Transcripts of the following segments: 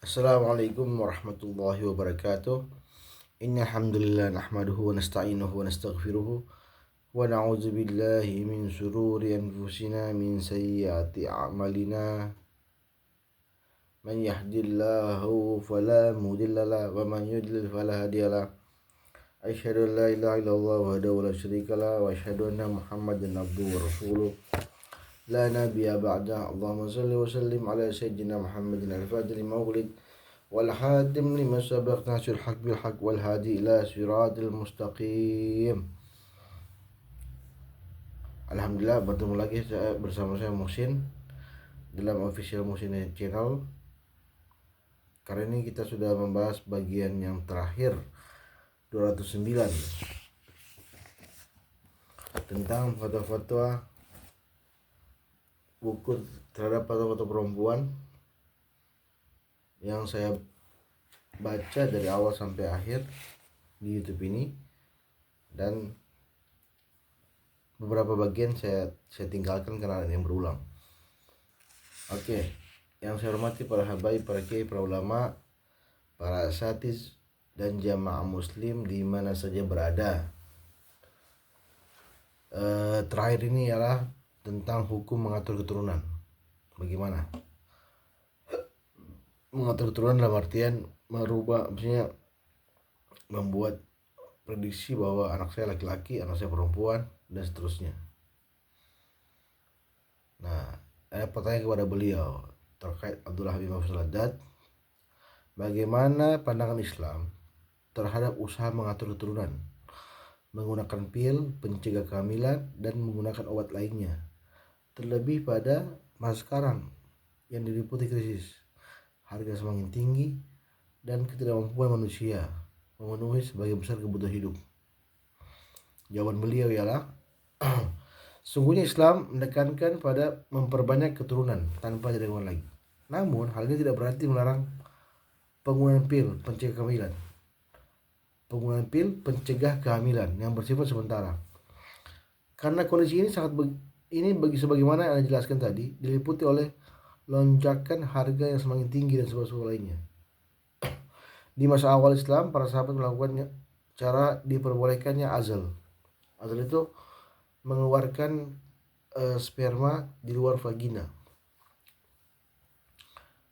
Assalamualaikum warahmatullahi wabarakatuh. Innal hamdalillah nahmaduhu wa nasta'inuhu wa nastaghfiruhu wa na'udzu billahi min shururi anfusina min sayyiati a'malina. Man yahdihillahu fala mudhillalah wa man yudlil fala hadiyalah. Asyhadu an la ilaha illallah wahdahu la syarikalah wa asyhadu anna Muhammadan abduhu wa rasuluh. La nabiyya ba'da. Allahumma shalli wa sallim ala sayyidina Muhammadin al-fatih lima ughliq wal hadim lima sabaq nasir haq bil haq wal hadi ila siratil mustaqim. Alhamdulillah, bertemu lagi bersama saya Muhsin dalam official Muhsin channel. Kali ini kita sudah membahas bagian yang terakhir 209 tentang foto-foto buku terhadap foto-foto perempuan yang saya baca dari awal sampai akhir di YouTube ini, dan beberapa bagian saya tinggalkan karena ada yang berulang. Oke, yang saya hormati para habaib, para kiai, para ulama, para asatiz dan jamaah muslim di mana saja berada. Terakhir ini ialah tentang hukum mengatur keturunan. Bagaimana mengatur keturunan dalam artian merubah, maksudnya membuat prediksi bahwa anak saya laki-laki, anak saya perempuan, dan seterusnya. Nah, ada pertanyaan kepada beliau terkait Abdullah bin Mahfuz Al-Haddad, bagaimana pandangan Islam terhadap usaha mengatur keturunan menggunakan pil, pencegah kehamilan, dan menggunakan obat lainnya, terlebih pada masa sekarang yang diliputi krisis, harga semakin tinggi, dan ketidakmampuan manusia memenuhi sebagian besar kebutuhan hidup. Jawaban beliau ialah sungguhnya Islam menekankan pada memperbanyak keturunan tanpa diragukan lagi. Namun hal ini tidak berarti melarang penggunaan pil pencegah kehamilan. Penggunaan pil pencegah kehamilan yang bersifat sementara. Karena kondisi ini bagi sebagaimana yang Anda jelaskan tadi, diliputi oleh lonjakan harga yang semakin tinggi dan sebagainya lainnya. Di masa awal Islam, para sahabat melakukan cara diperbolehkannya azal. Azal itu mengeluarkan sperma di luar vagina.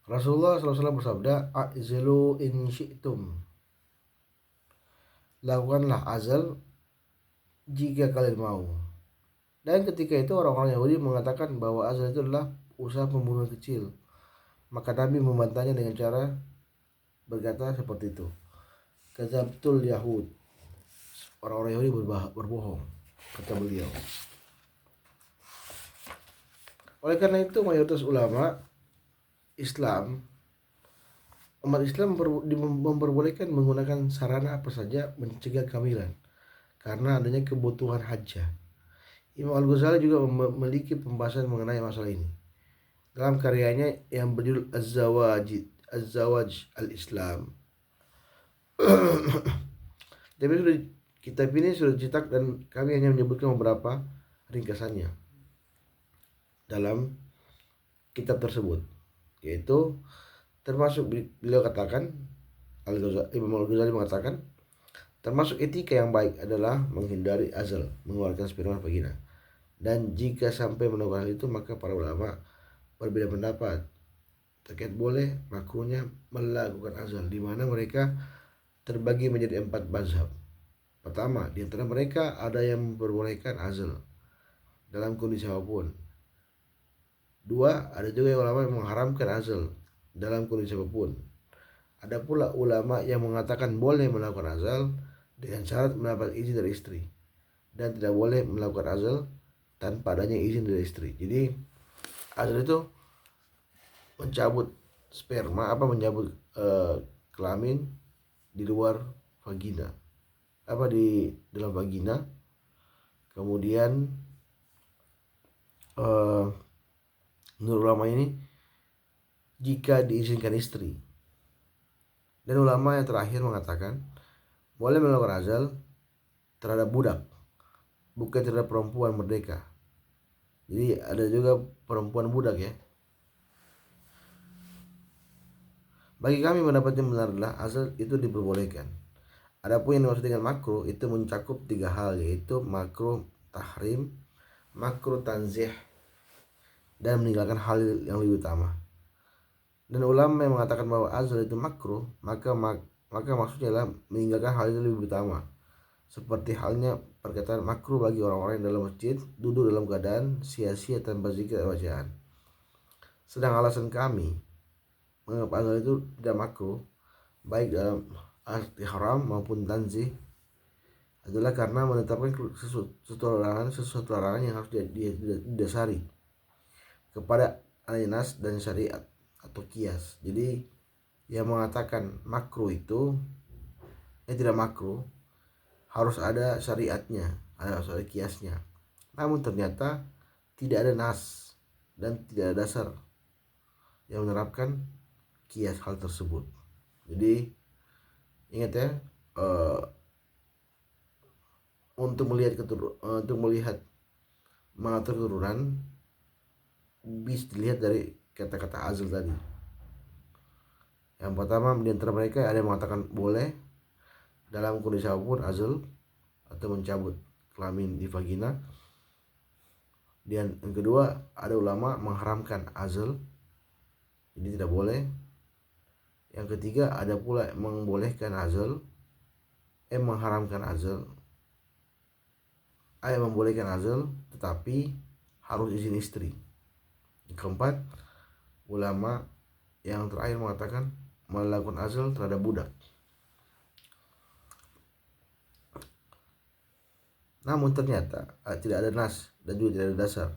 Rasulullah SAW bersabda, "A'zilu in syi'tum." Lakukanlah azal jika kalian mau. Dan ketika itu orang-orang Yahudi mengatakan bahwa azal itu adalah usaha pembunuhan kecil. Maka Nabi membantahnya dengan cara berkata seperti itu. Kadzabtul Yahud. Orang-orang Yahudi berbohong, kata beliau. Oleh karena itu mayoritas ulama Islam, umat Islam memperbolehkan menggunakan sarana apa saja mencegah kehamilan karena adanya kebutuhan hajah. Imam Al-Ghazali juga memiliki pembahasan mengenai masalah ini dalam karyanya yang berjudul Az-Zawaj Al-Islam. Kitab ini sudah dicetak dan kami hanya menyebutkan beberapa ringkasannya dalam kitab tersebut, yaitu termasuk beliau katakan, Imam Al-Ghazali mengatakan, termasuk etika yang baik adalah menghindari azal, mengeluarkan sperma vagina. Dan jika sampai melakukan hal itu, maka para ulama berbeda pendapat terkait boleh makruhnya melakukan azal, di mana mereka terbagi menjadi 4 mazhab. Pertama, di antara mereka ada yang memperbolehkan azal dalam kondisi apapun. 2, ada juga yang ulama yang mengharamkan azal dalam kondisi apapun. Ada pula ulama yang mengatakan boleh melakukan azal dengan syarat mendapat izin dari istri, dan tidak boleh melakukan azal tanpa adanya izin dari istri. Jadi azal itu mencabut sperma, mencabut kelamin di luar vagina, di dalam vagina. Kemudian menurut ulama ini jika diizinkan istri. Dan ulama yang terakhir mengatakan boleh melakukan azal terhadap budak, bukan terhadap perempuan merdeka. Jadi ada juga perempuan budak ya. Bagi kami pendapat yang benar adalah azal itu diperbolehkan. Adapun yang dimaksud dengan makruh itu mencakup 3 hal, yaitu makruh tahrim, makruh tanzih, dan meninggalkan hal yang lebih utama. Dan ulama yang mengatakan bahwa azal itu makruh, maka maksudnya adalah meninggalkan hal yang lebih utama. Seperti halnya perkataan makruh bagi orang-orang yang dalam masjid duduk dalam keadaan sia-sia tanpa zikir dan bacaan. Sedang alasan kami mengapa azal itu tidak makruh, baik dalam arti haram maupun tanzih, adalah karena menetapkan sesuatu larangan yang harus didasari kepada nas dan syariat atau kias. Jadi yang mengatakan makruh itu tidak makruh harus ada syariatnya, harus ada kiasnya. Namun ternyata tidak ada nas dan tidak ada dasar yang menerapkan kias hal tersebut. Jadi ingat ya, untuk melihat mengatur turunan bisa dilihat dari kata-kata azal tadi. Yang pertama, di antara mereka ada yang mengatakan boleh dalam kondisi apapun azal atau mencabut kelamin di vagina. Dan yang kedua, ada ulama mengharamkan azal, jadi tidak boleh. Yang ketiga, ada pula membolehkan azal, mengharamkan azal, membolehkan azal tetapi harus izin istri. Yang keempat, ulama yang terakhir mengatakan melakukan azal terhadap budak. Namun ternyata tidak ada nas dan juga tidak ada dasar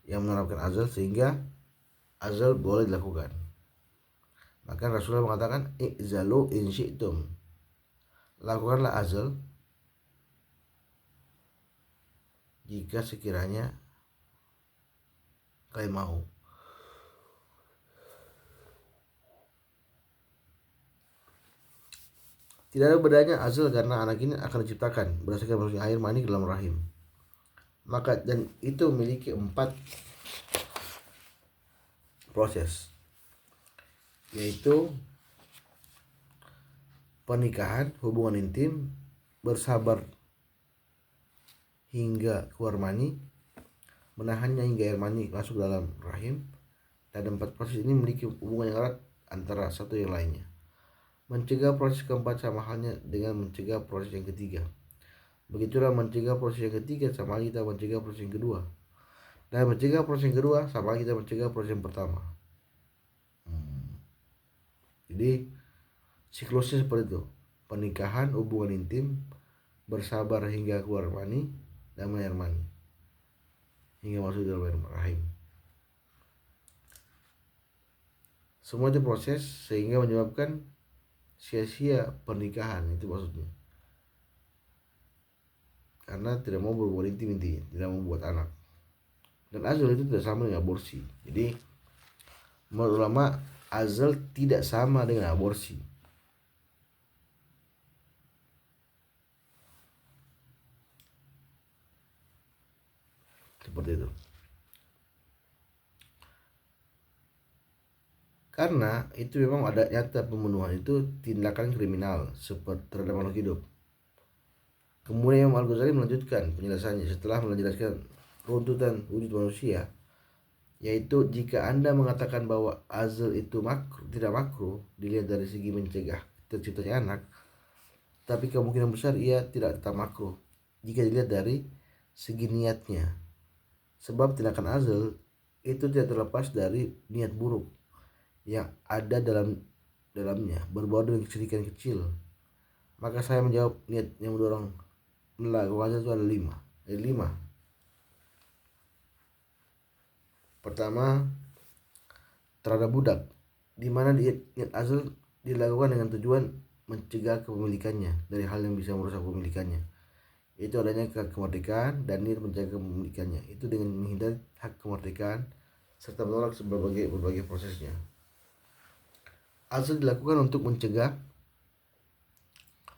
yang menerapkan azal sehingga azal boleh dilakukan. Maka Rasulullah mengatakan i'zalu in syi'tum, lakukanlah azal jika sekiranya kalian mau. Tidak ada bedanya azal karena anak ini akan diciptakan berdasarkan proses air mani dalam rahim. Maka dan itu memiliki 4 proses, yaitu pernikahan, hubungan intim, bersabar hingga keluar mani, menahannya hingga air mani masuk dalam rahim. Dan 4 proses ini memiliki hubungan yang erat antara satu yang lainnya. Mencegah proses keempat sama halnya dengan mencegah proses yang ketiga. Begitulah mencegah proses yang ketiga sama halnya kita mencegah proses yang kedua. Dan mencegah proses yang kedua sama halnya kita mencegah proses yang pertama. Jadi siklusnya seperti itu. Pernikahan, hubungan intim, bersabar hingga keluar mani, dan air mani hingga masuk dalam rahim. Semua itu proses sehingga menyebabkan sia-sia pernikahan, itu maksudnya. Karena tidak mau berbuat intim, intinya tidak mau buat anak. Dan azal itu tidak sama dengan aborsi. Jadi menurut ulama azal tidak sama dengan aborsi. Seperti itu. Karena itu memang ada nyata pembunuhan itu tindakan kriminal seperti terhadap makhluk hidup. Kemudian Imam Al-Ghazali melanjutkan penjelasannya setelah menjelaskan runtutan wujud manusia, yaitu jika Anda mengatakan bahwa azal itu tidak makruh dilihat dari segi mencegah terciptanya anak, tapi kemungkinan besar ia tidak tetap makruh jika dilihat dari segi niatnya. Sebab tindakan azal itu tidak terlepas dari niat buruk yang ada dalamnya, berbau dengan kesyirikan kecil. Maka saya menjawab niat yang mendorong melakukan azal itu ada 5. Ada 5. Pertama, terhadap budak, di mana niat azal dilakukan dengan tujuan mencegah kepemilikannya dari hal yang bisa merusak kepemilikannya. Itu adanya kemerdekaan dan niat menjaga kepemilikannya. Itu dengan menghindari hak kemerdekaan serta menolak berbagai prosesnya. Azal dilakukan untuk menjaga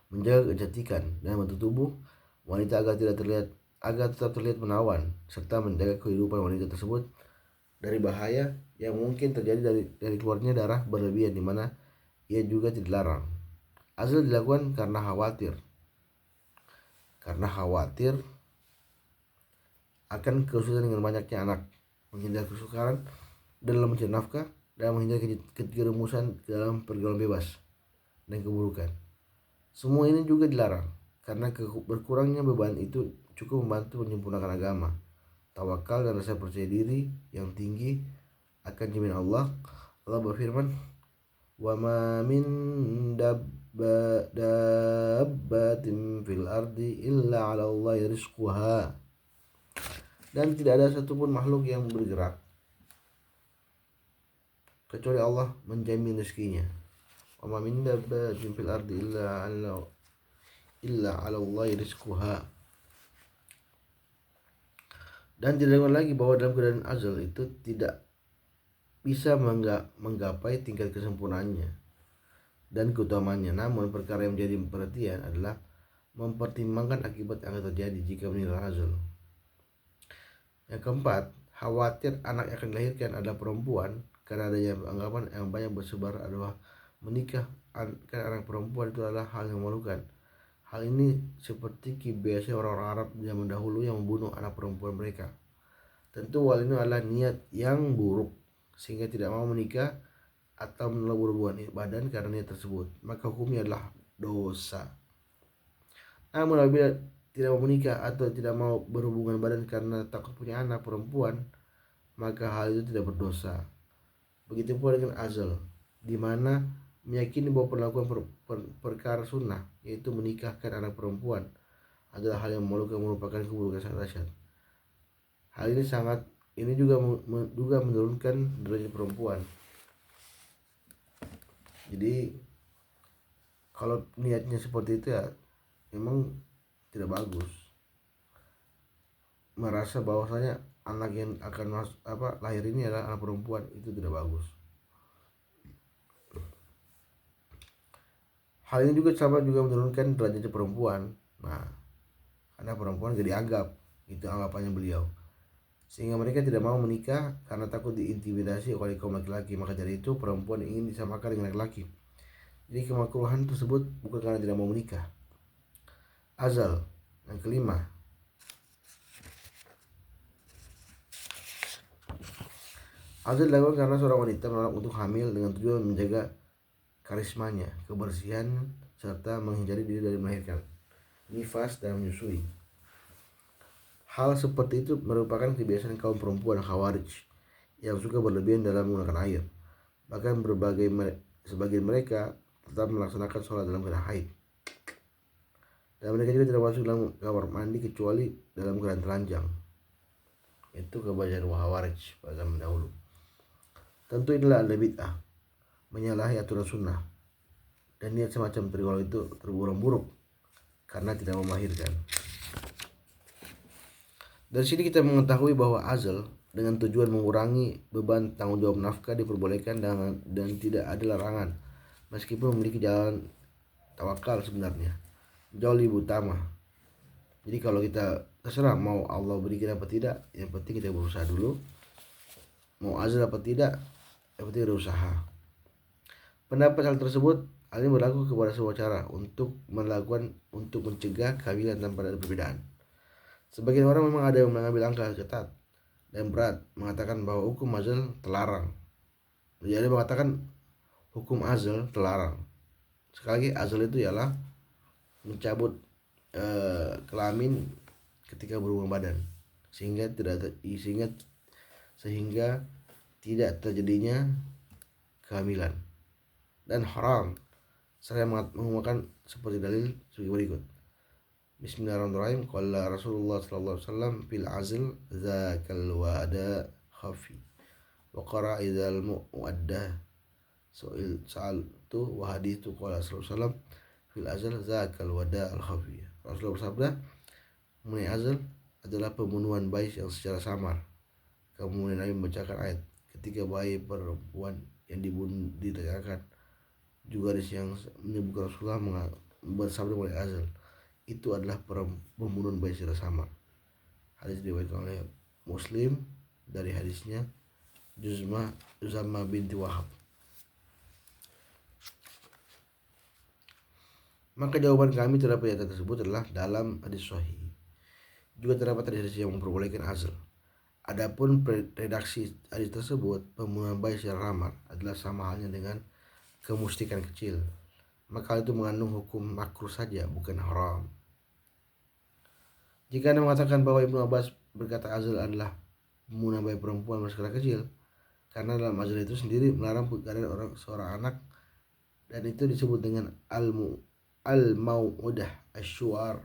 kecantikan dan bentuk tubuh wanita agar tetap terlihat menawan serta menjaga kehidupan wanita tersebut dari bahaya yang mungkin terjadi dari keluarnya darah berlebihan, di mana ia juga tidak dilarang. Azal dilakukan karena khawatir akan kesulitan dengan banyaknya anak, menghindari kesukaran dalam mencari nafkah, dan menghindari kejerumusan dalam pergaulan bebas dan keburukan. Semua ini juga dilarang karena berkurangnya beban itu cukup membantu menyempurnakan agama. Tawakal dan rasa percaya diri yang tinggi akan jaminan Allah. Allah berfirman, "Wa ma min dabbatin fil ardi illa 'ala Allahi rizquha." Dan tidak ada satupun makhluk yang bergerak kecuali Allah menjamin rezekinya. Wa ma min dabbatin fil ardi illa 'ala Allahi rizquha. Dan tidak lagi bahwa dalam keadaan azal itu tidak bisa menggapai tingkat kesempurnaannya dan keutamaannya. Namun perkara yang menjadi perhatian adalah mempertimbangkan akibat yang akan terjadi jika meninggal azal. Yang keempat, khawatir anak yang akan dilahirkan adalah perempuan, karena adanya anggapan yang banyak bersebar adalah menikah kan anak perempuan itu adalah hal yang memalukan. Hal ini seperti kebiasaan orang-orang Arab zaman dahulu yang membunuh anak perempuan mereka. Tentu hal ini adalah niat yang buruk, sehingga tidak mau menikah atau melakukan hubungan badan karena niat tersebut, maka hukumnya adalah dosa. Namun apabila tidak mau menikah atau tidak mau berhubungan badan karena takut punya anak perempuan, maka hal itu tidak berdosa. Begitu pula dengan azal, di mana meyakini bahwa perlakuan perkara sunnah, yaitu menikahkan anak perempuan, adalah hal yang merupakan keburukan sangat dahsyat. Hal ini juga menurunkan derajat perempuan. Jadi kalau niatnya seperti itu ya memang tidak bagus. Merasa bahwasanya anak yang akan lahir ini adalah anak perempuan, itu tidak bagus. Hal ini juga menurunkan derajat perempuan. Nah, karena perempuan gak dianggap, itu anggapannya beliau, sehingga mereka tidak mau menikah karena takut diintimidasi oleh kaum laki-laki. Maka dari itu perempuan ingin disamakan dengan laki-laki. Jadi kemakruhan tersebut bukan karena tidak mau menikah. Azal. Yang kelima, azal dilakukan karena seorang wanita menolak untuk hamil dengan tujuan menjaga karismanya, kebersihan, serta menghindari diri dari melahirkan, nifas, dan menyusui. Hal seperti itu merupakan kebiasaan kaum perempuan Khawarij yang suka berlebihan dalam menggunakan air. Bahkan sebagian mereka tetap melaksanakan sholat dalam keadaan haid. Dan mereka juga tidak masuk dalam kamar mandi kecuali dalam keadaan telanjang. Itu kebiasaan Khawarij pada zaman dahulu. Tentu inilah ada bid'ah, menyalahi aturan sunnah, dan niat semacam tergolong itu terburuk karena tidak melahirkan. Dari sini kita mengetahui bahwa azal dengan tujuan mengurangi beban tanggung jawab nafkah diperbolehkan dan tidak ada larangan, meskipun memiliki jalan tawakal sebenarnya jauh lebih utama. Jadi kalau kita terserah mau Allah berikan apa tidak, yang penting kita berusaha dulu. Mau azal apa tidak, yang penting berusaha. Pendapat hal tersebut, hal ini berlaku kepada semua cara untuk mencegah kehamilan tanpa ada perbedaan. Sebagian orang memang ada yang mengambil langkah ketat dan berat, mengatakan bahwa hukum azal terlarang. Jadi mengatakan hukum azal terlarang. Sekali lagi, azal itu ialah mencabut kelamin ketika berhubungan badan, sehingga tidak terjadinya kehamilan, dan haram. Saya menggunakan seperti dalil sebagai berikut. Bismillahirrahmanirrahim. Qala Rasulullah sallallahu alaihi wasallam fil azl zakal wada khafi wa qara idzal muaddah sa'altu wa hadithu qala sallallahu alaihi wasallam fil azl zakal wada al khafi. Rasulullah bersabda, mengenai azl adalah pembunuhan bayi yang secara samar. Kemudian Nabi membacakan ayat ketika bayi perempuan yang dibunuh ditanyakan. Juga hadis yang menyebutkan Rasulullah bersabda mengenai azl, itu adalah pembunuhan bayi secara samar. Hadis diriwayatkan oleh Muslim dari hadisnya Juzama binti Wahab. Maka jawaban kami terhadap pernyataan tersebut adalah dalam hadis sahih. Juga terdapat hadis yang memperbolehkan azl. Adapun redaksi hadis tersebut, pembunuhan bayi secara ramar adalah sama halnya dengan kemusyrikan kecil. Maka hal itu mengandung hukum makruh saja, bukan haram. Jika Anda mengatakan bahwa Ibnu Abbas berkata azl adalah pembunuhan bayi perempuan berskala kecil, karena dalam azl itu sendiri melarang pegadaian seorang anak, dan itu disebut dengan al-mau'udah asyuar,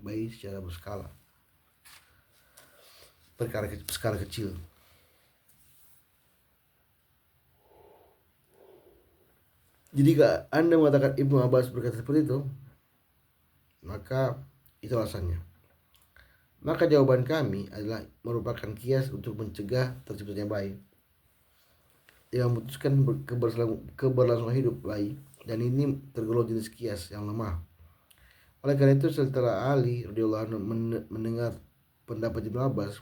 bayi secara berskala kecil. Jadi jika Anda mengatakan Ibnu Abbas berkata seperti itu, maka itu alasannya. Maka jawaban kami adalah merupakan kias untuk mencegah terciptanya bayi yang memutuskan keberlangsungan hidup bayi, dan ini tergolong jenis kias yang lemah. Oleh karena itu, setelah Ali radhiyallahu anhu mendengar pendapat Ibnu Abbas,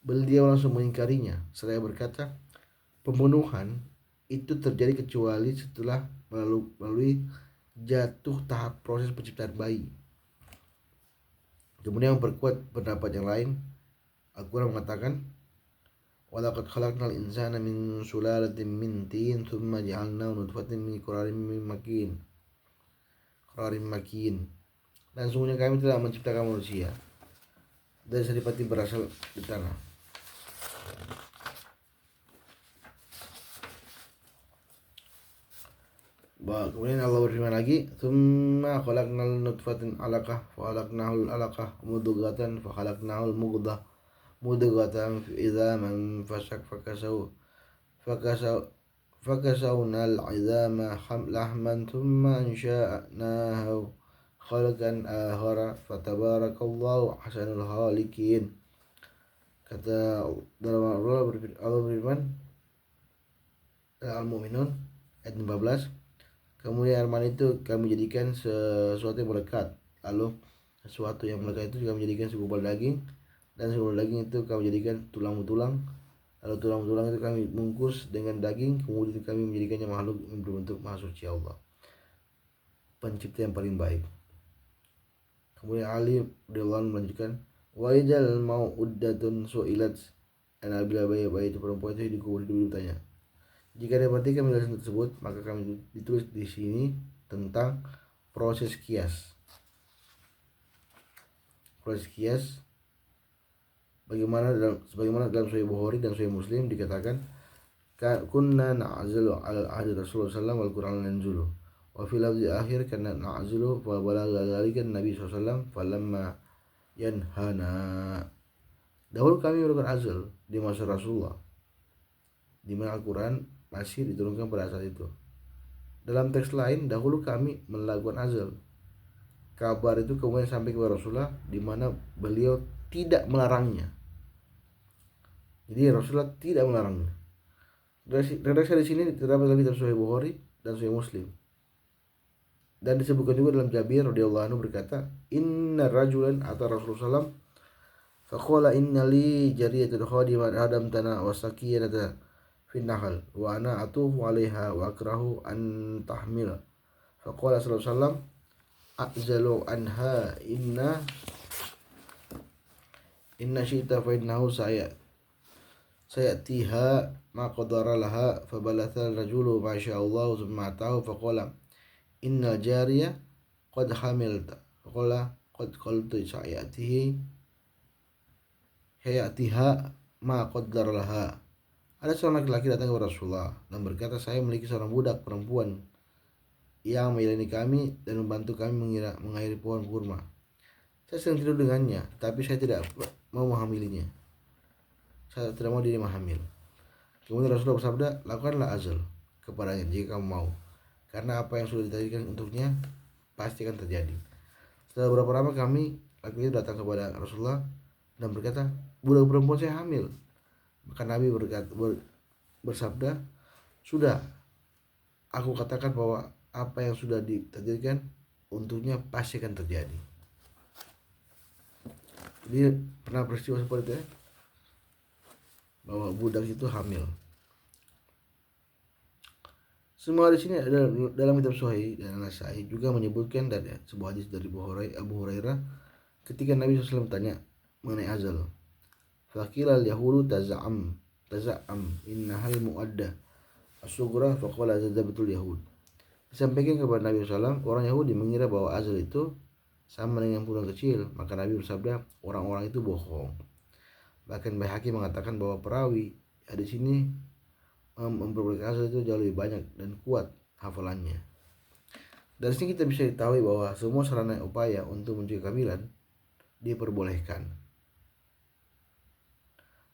beliau langsung mengingkarinya. Seraya berkata, pembunuhan itu terjadi kecuali setelah melalui jatuh tahap proses penciptaan bayi. Kemudian memperkuat pendapat yang lain, Al-Quran mengatakan, walaqad khalaqnal insana min sulalatin min tin thumma ja'alnahu nutfatan min qararin makin. Dan sungguhnya kami telah menciptakan manusia dari saripati berasal di tanah. Kemudian Allah berfirman lagi, tsumma khalaqnal nutfatan 'alaqah fa khalaqnahul 'alaqah mudghatan fa khalaqnahul mudghatan idzaman fakasawnal 'idzama lahman tsumma ansha'nahu khalqan akhara fatabarakallahu ahsanul khaliqin. Kata dalam Allah berfirman Al-Mu'minun ayat 15, kemudian arman itu kami jadikan sesuatu yang melekat, lalu sesuatu yang melekat itu kami jadikan segumpal daging, dan segumpal daging itu kami jadikan tulang-tulang, lalu tulang-tulang itu kami bungkus dengan daging, kemudian kami menjadikannya makhluk yang berbentuk maha suci Allah, pencipta yang paling baik. Kemudian Ali radhiyallahu anhu melanjutkan, wa idzal mau'uddatun su'ilat, dan apabila bayi itu perempuan itu dikubur ditanya. Jika diperhatikan penjelasan tersebut, maka kami ditulis di sini tentang proses kias. Proses kias sebagaimana dalam Sahih Bukhari dan Sahih Muslim dikatakan, kunna na'zilu 'ala ahdi Rasulullah sallallahu wal Qur'an yanzulu. Wa fil lafzi akhir kana na'zilu fa balagha dzalika Nabi sallallahu alaihi wasallam falamma yanhana. Dahulu kami melakukan azl di masa Rasulullah, di mana Al-Quran masih diturunkan pada saat itu. Dalam teks lain, dahulu kami melakukan azl. Kabar itu kemudian sampai kepada Rasulullah, di mana beliau tidak melarangnya. Jadi Rasulullah tidak melarangnya. Redaksi di sini terdapat dalam kitab Sahih Bukhari dan Sahih Muslim. Dan disebutkan juga dalam Jabir radhiyallahu anhu berkata, inna rajulan ata Rasulullah sallallahu faqala inna li jariyatan khadiman adam tana wasakiyanata fin nahal wa ana atufu 'alaiha wa akrahu an tahmila. Faqala sallallahu alaihi wasallam a'zalu anha inna syi'ta fa innahu sayatiha ma qadara laha. Fabalatha rajulu ma sya'allahu thumma atahu faqala inna jariya qad hamilta. Faqala qad qaltu sayatiha ma qadara laha. Ada seorang laki-laki datang kepada Rasulullah dan berkata, saya memiliki seorang budak perempuan yang melayani kami dan membantu kami mengairi pohon kurma. Saya sering tidur dengannya, tapi saya tidak mau menghamilinya. Saya tidak mau dirinya hamil. Kemudian Rasulullah bersabda, lakukanlah azl kepadanya jika kamu mau, karena apa yang sudah ditakdirkan untuknya pasti akan terjadi. Setelah beberapa lama laki-laki datang kepada Rasulullah dan berkata, budak perempuan saya hamil. Maka Nabi bersabda, sudah, aku katakan bahwa apa yang sudah ditakdirkan untuknya pasti akan terjadi. Jadi pernah peristiwa seperti itu ya? bahwa budak itu hamil. Semua di sini ada dalam kitab Sahih dan Nasai juga menyebutkan dari sebuah hadis dari Abu Hurairah ketika Nabi SAW tanya mengenai azal. Faqila al-yahudu taza'am innahal mu'adda as-sughra faqala zadzabatul yahud. Disampaikan kepada Nabi SAW, orang Yahudi mengira bahwa azal itu sama dengan bulan kecil, maka Nabi bersabda, orang-orang itu bohong. Bahkan Baihaqi mengatakan bahwa perawi di sini memperbolehkan azal itu jauh lebih banyak dan kuat hafalannya. Dari sini kita bisa diketahui bahwa semua sarana upaya untuk mencegah kehamilan diperbolehkan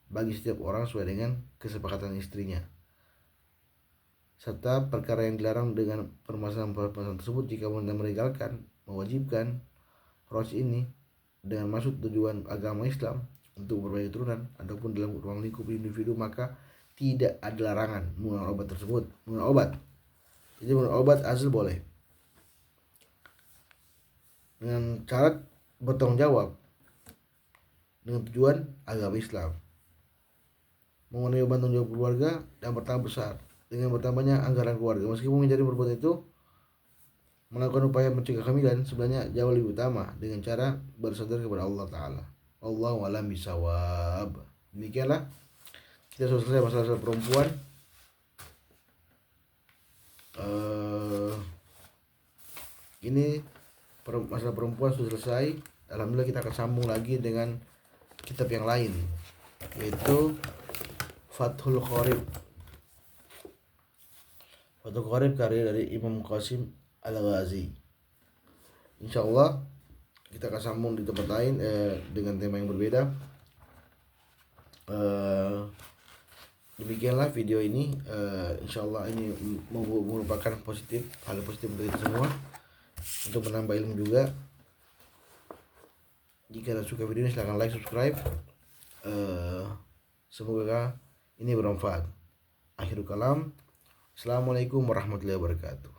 bagi setiap orang sesuai dengan kesepakatan istrinya. Serta perkara yang dilarang dengan permasalahan tersebut jika wanita melegalkan, mewajibkan proses ini dengan maksud tujuan agama Islam untuk berbagai turunan ataupun dalam ruang lingkup individu, maka tidak ada larangan menggunakan obat tersebut. Menggunakan obat, jadi menggunakan obat azal boleh dengan syarat bertanggung jawab dengan tujuan agama Islam, mengenai beban tanggung jawab keluarga dan bertambah besar dengan bertambahnya anggaran keluarga. Meskipun menjadi perbuatan itu melakukan upaya mencegah kehamilan sebenarnya jauh lebih utama dengan cara bersandar kepada Allah Ta'ala. Allahu a'lam bishawab. Demikianlah kita sudah selesai masalah perempuan. Ini masalah perempuan sudah selesai. Alhamdulillah kita akan sambung lagi dengan kitab yang lain, yaitu Fathul Qorib. Fathul Qorib karya dari Imam Qasim Al-Ghazi. Insyaallah kita akan sambung di tempat lain dengan tema yang berbeda. Demikianlah video ini. Insyaallah ini merupakan hal positif untuk kita semua, untuk menambah ilmu juga. Jika Anda suka video ini silahkan like, subscribe. Semoga ini bermanfaat. Akhirul kalam. Assalamualaikum warahmatullahi wabarakatuh.